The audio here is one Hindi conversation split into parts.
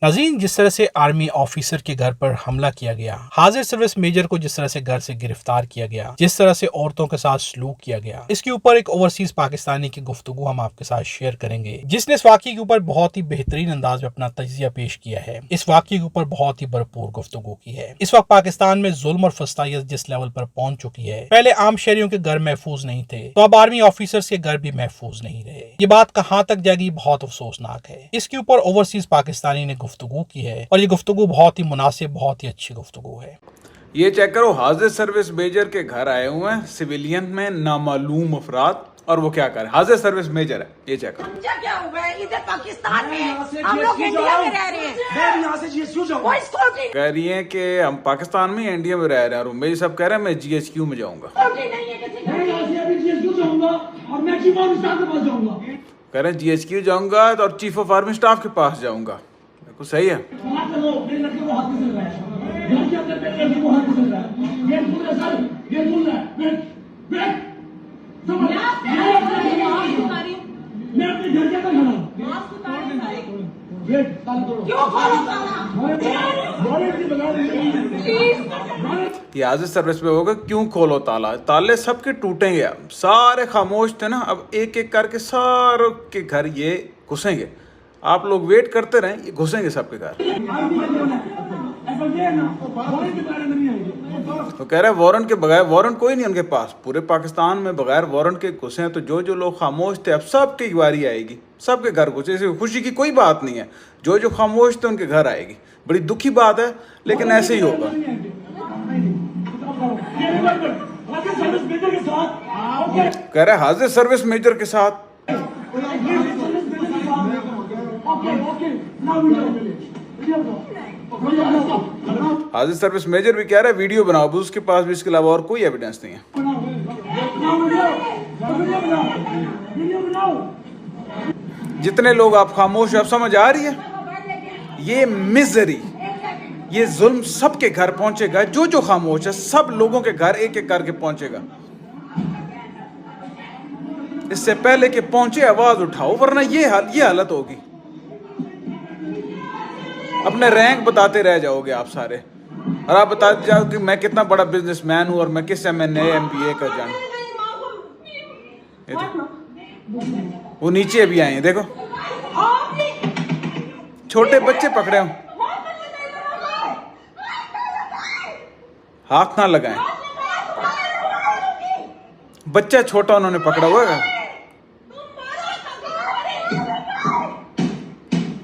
नाज़रीन, जिस तरह से आर्मी ऑफिसर के घर पर हमला किया गया, हाजिर सर्विस मेजर को जिस तरह से घर से गिरफ्तार किया गया, जिस तरह से औरतों के साथ सलूक किया गया, इसके ऊपर एक ओवरसीज पाकिस्तानी की गुफ्तगू हम आपके साथ शेयर करेंगे, जिसने इस वाकये के ऊपर बहुत ही बेहतरीन अंदाज में अपना तजिया पेश किया है। इस वाकये के ऊपर बहुत ही भरपूर गुफ्तगू की है। इस वक्त पाकिस्तान में जुल्म और फस्तायत जिस लेवल पर पहुंच चुकी है, पहले आम शहरियों के घर महफूज नहीं थे, तो अब आर्मी ऑफिसर्स के घर भी महफूज नहीं रहे। ये बात कहाँ तक जाएगी, बहुत अफसोसनाक है। इसके ऊपर ओवरसीज पाकिस्तानी ने गुफ्तगू की है और ये गुफ्तगू बहुत ही मुनासिब, बहुत ही अच्छी गुफ्तगू है। ये चेक करो, हाजिर सर्विस मेजर के घर आए हुए हैं सिविलियन में नामालूम अफराद, और वो क्या करे, हाजिर सर्विस मेजर है। ये चेक करो। क्या हुआ है इधर पाकिस्तान में, हम लोग इंडिया में रह रहे हैं। यहाँ से कह रही है कि हम पाकिस्तान में इंडिया में रह रहे हैं, और मेरी सब कह रहे हैं मैं GHQ में जाऊंगा। कह रहे हैं GHQ जाऊंगा और चीफ ऑफ आर्मी स्टाफ के पास जाऊंगा। कुछ सही है। ये हाजिर सर्विस में होगा, क्यों खोलो ताला, ताले सबके टूटेंगे। अब सारे खामोश थे ना, अब एक एक करके सारों के घर ये घुसेंगे। आप लोग वेट करते रहें, ये घुसेंगे सबके घर। तो कह रहे हैं वारंट के बगैर, वारंट कोई नहीं उनके पास, पूरे पाकिस्तान में बगैर वारंट के घुसे हैं। तो जो जो लोग खामोश थे अब सबकी बारी आएगी, सबके घर घुसे। इसे खुशी की कोई बात नहीं है, जो जो खामोश थे उनके घर आएगी। बड़ी दुखी बात है, लेकिन ऐसे ही होगा। कह रहे हाजिर सर्विस मेजर के साथ। हाजिर सर्विस मेजर भी कह रहा है वीडियो बनाओ, उसके पास भी इसके अलावा और कोई एविडेंस नहीं है। जितने लोग आप खामोश, अब समझ आ रही है, ये मिजरी, ये जुल्म सबके घर पहुंचेगा। जो जो खामोश है सब लोगों के घर एक एक करके पहुंचेगा। इससे पहले कि पहुंचे आवाज उठाओ, वरना ये हालत होगी। अपने रैंक बताते रह जाओगे आप सारे, और आप बताते जाओ कि मैं कितना बड़ा बिजनेसमैन हूं और मैं किस MNA MBA का जानूं। वो नीचे भी आए हैं, देखो छोटे बच्चे पकड़े हो, हाथ ना लगाएं। बच्चा छोटा उन्होंने पकड़ा हुआ है।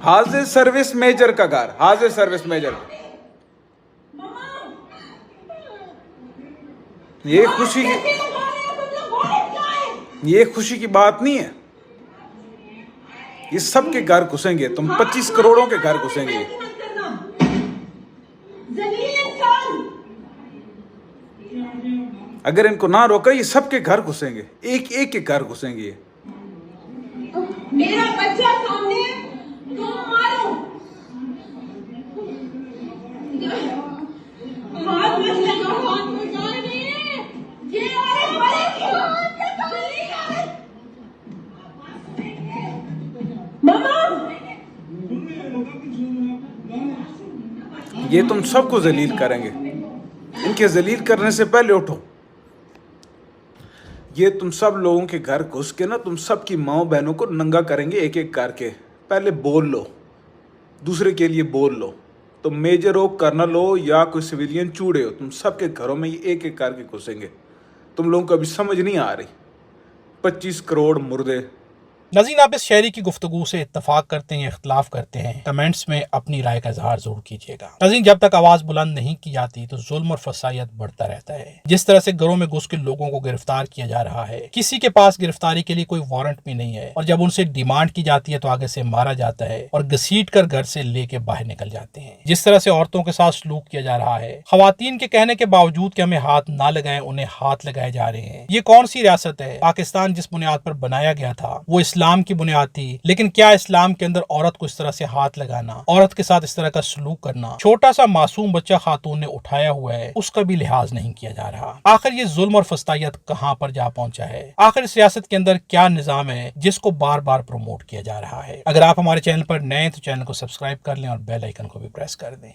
हाजिर सर्विस मेजर का घर, हाजिर सर्विस मेजर। ये खुशी की बात नहीं है। ये सबके घर घुसेंगे, तुम 25 करोड़ों के घर घुसेंगे। अगर इनको ना रोका, ये सबके घर घुसेंगे, एक एक के घर घुसेंगे। मेरा बच्चा सामने, तुम मारो। हाथ मत लगाओ, हाथ मत ये मामा, ये तुम सबको जलील करेंगे। इनके जलील करने से पहले उठो। ये तुम सब लोगों के घर घुस के ना, तुम सबकी माओ बहनों को नंगा करेंगे एक एक करके। पहले बोल लो, दूसरे के लिए बोल लो। तुम मेजर हो, कर्नल हो या कोई सिविलियन चूड़े हो, तुम सबके घरों में ये एक एक करके घुसेंगे। तुम लोगों को अभी समझ नहीं आ रही। 25 करोड़ मुर्दे। नाज़रीन, आप इस शायरी की गुफ्तगू से इत्तफाक करते हैं या इख्तलाफ करते हैं, कमेंट्स में अपनी राय का इजहार जरूर कीजिएगा। नाज़रीन, जब तक आवाज बुलंद नहीं की जाती तो जुल्म और फसायत बढ़ता रहता है। जिस तरह से घरों में घुस के लोगों को गिरफ्तार किया जा रहा है, किसी के पास गिरफ्तारी के लिए कोई वारंट भी नहीं है, और जब उनसे डिमांड की जाती है तो आगे से मारा जाता है और घसीट कर घर से लेके बाहर निकल जाते हैं। जिस तरह से औरतों के साथ सलूक किया जा रहा है, खवातीन के कहने के बावजूद कि हमें हाथ ना लगाएं, उन्हें हाथ लगाए जा रहे हैं। ये कौन सी रियासत है? पाकिस्तान जिस बुनियाद पर बनाया गया था वो इस्लाम इस्लाम की बुनियाद थी, लेकिन क्या इस्लाम के अंदर औरत को इस तरह से हाथ लगाना, औरत के साथ इस तरह का सलूक करना, छोटा सा मासूम बच्चा खातून ने उठाया हुआ है, उसका भी लिहाज नहीं किया जा रहा। आखिर ये जुल्म और फस्तायत कहां पर जा पहुंचा है? आखिर सियासत के अंदर क्या निजाम है जिसको बार बार प्रमोट किया जा रहा है? अगर आप हमारे चैनल पर नए हैं तो चैनल को सब्सक्राइब कर लें और बेल आइकन को भी प्रेस कर दें।